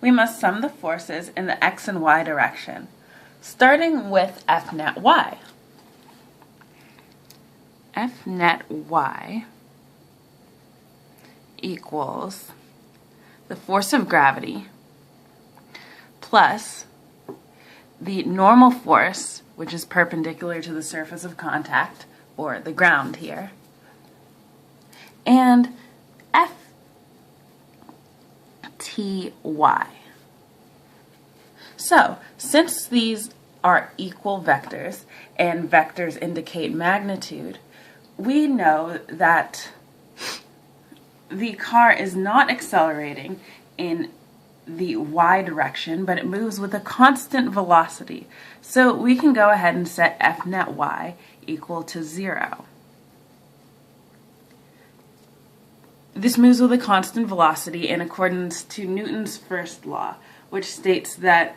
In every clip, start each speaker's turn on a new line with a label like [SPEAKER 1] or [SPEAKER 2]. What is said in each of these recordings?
[SPEAKER 1] we must sum the forces in the x and y direction, starting with F net y. F net y equals the force of gravity plus the normal force, which is perpendicular to the surface of contact, or the ground here, and Fty. So, since these are equal vectors, and vectors indicate magnitude, we know that the car is not accelerating in the y direction, but it moves with a constant velocity. So we can go ahead and set F net y equal to 0. This moves with a constant velocity in accordance to Newton's first law, which states that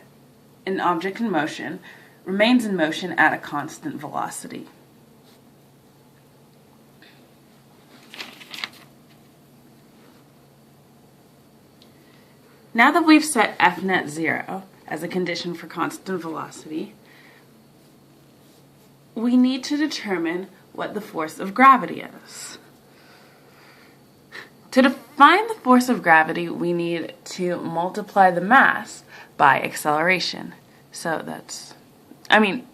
[SPEAKER 1] an object in motion remains in motion at a constant velocity. Now that we've set F net 0 as a condition for constant velocity, we need to determine what the force of gravity is. To define the force of gravity, we need to multiply the mass by acceleration. So that's, by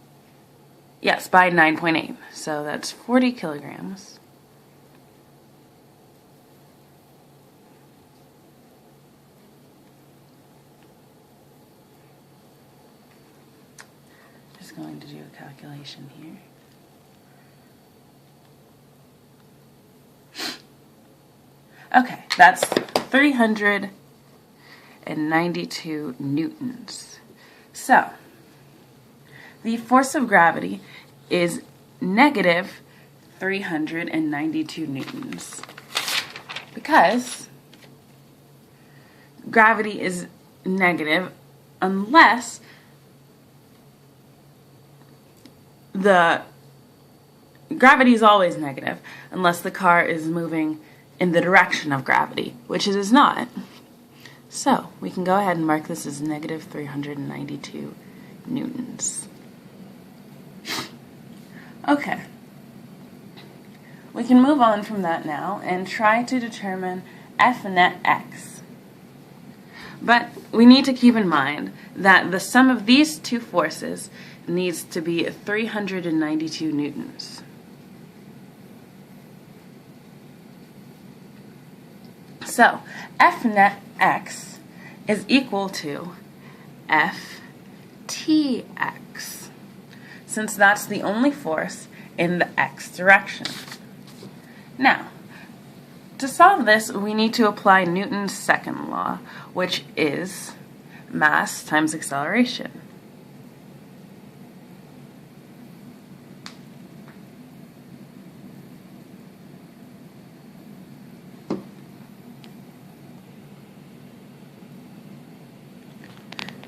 [SPEAKER 1] 9.8. So that's 40 kilograms. Just going to do a calculation here. Okay, that's 392 newtons. So, the force of gravity is negative 392 newtons. Because gravity is negative unless gravity is always negative unless the car is moving in the direction of gravity, which it is not. So we can go ahead and mark this as negative 392 newtons. Okay. We can move on from that now and try to determine F net x. But we need to keep in mind that the sum of these two forces needs to be 392 newtons. So, F net x is equal to Ftx, since that's the only force in the x direction. Now, to solve this, we need to apply Newton's second law, which is mass times acceleration.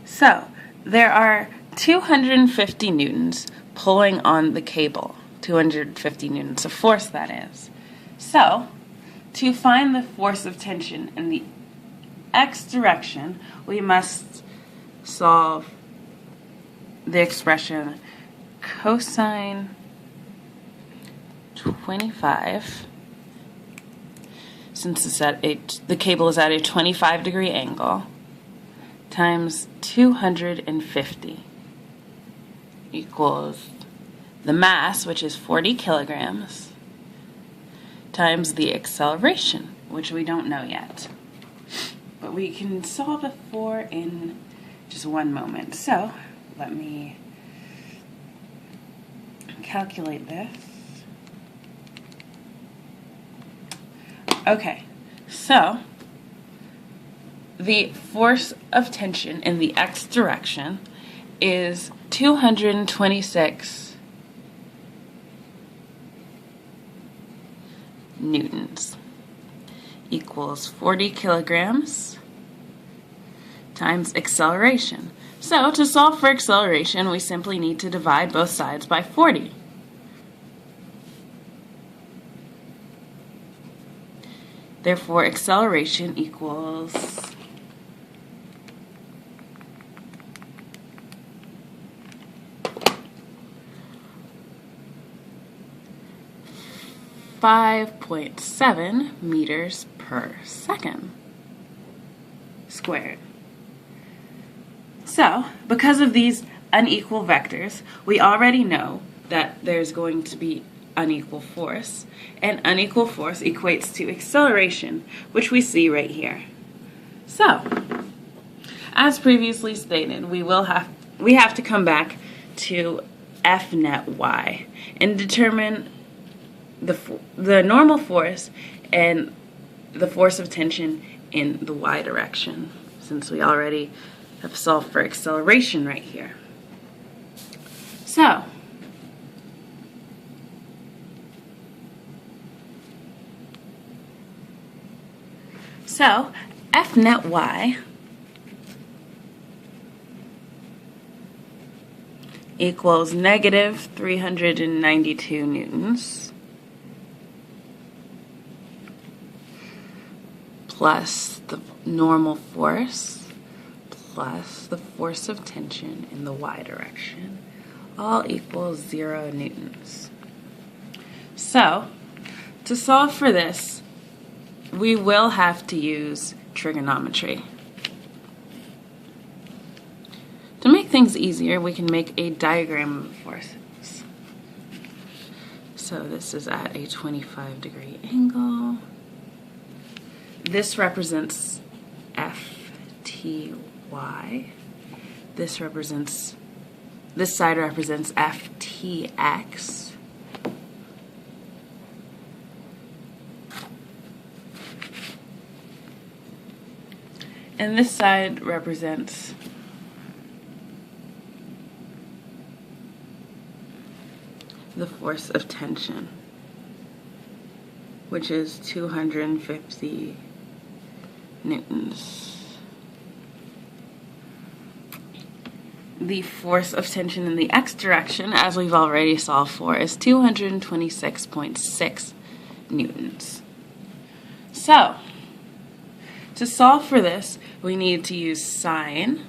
[SPEAKER 1] So, there are 250 newtons pulling on the cable, 250 newtons of force, that is. So, to find the force of tension in the x direction, we must solve the expression cosine 25, since it's the cable is at a 25-degree angle, times 250 equals the mass, which is 40 kilograms, times the acceleration, which we don't know yet. But we can solve it for in just one moment. So let me calculate this. Okay, so the force of tension in the x direction is 226 newtons equals 40 kilograms times acceleration. So to solve for acceleration, we simply need to divide both sides by 40. Therefore, acceleration equals 5.7 meters per second squared. So, because of these unequal vectors, we already know that there's going to be unequal force, and unequal force equates to acceleration, which we see right here. So, as previously stated, we have to come back to F net y and determine the normal force and the force of tension in the y direction, since we already have solved for acceleration right here. So, F net y equals negative 392 newtons plus the normal force plus the force of tension in the y direction, all equals 0 newtons. So, to solve for this, we will have to use trigonometry. To make things easier, we can make a diagram of the forces. So this is at a 25-degree angle. This represents FTY. This side represents FTX. And this side represents the force of tension, which is 250 newtons. The force of tension in the x direction, as we've already solved for, is 226.6 newtons. So, to solve for this, we need to use sine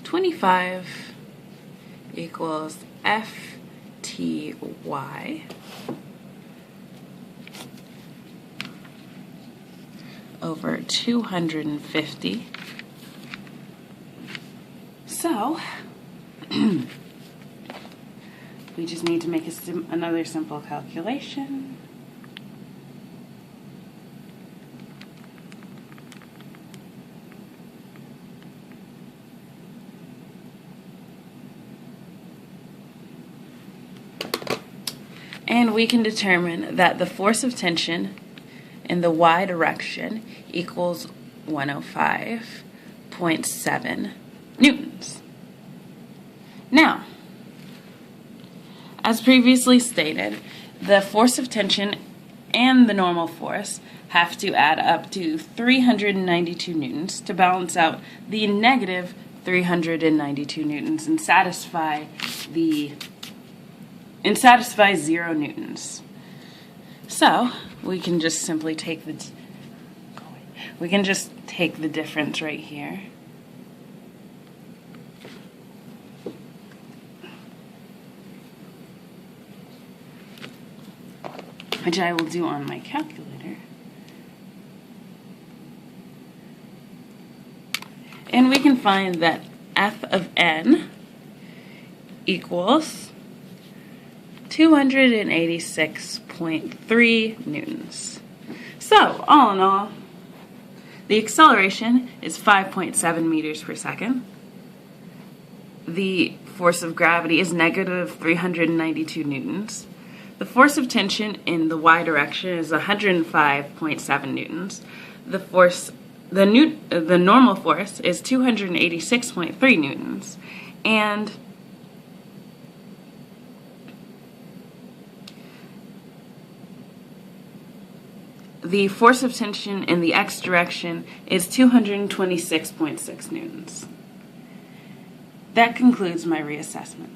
[SPEAKER 1] (25) equals FTY over 250. So, we just need to make another simple calculation. And we can determine that the force of tension in the y direction equals 105.7 newtons. Now, as previously stated, the force of tension and the normal force have to add up to 392 newtons to balance out the negative 392 newtons and satisfy 0 newtons. So we can just simply take the difference right here. Which I will do on my calculator. And we can find that F of n equals 286.3 newtons. So, all in all, the acceleration is 5.7 meters per second. The force of gravity is negative 392 newtons. The force of tension in the y direction is 105.7 newtons. The normal force is 286.3 newtons. And the force of tension in the x direction is 226.6 newtons. That concludes my reassessment.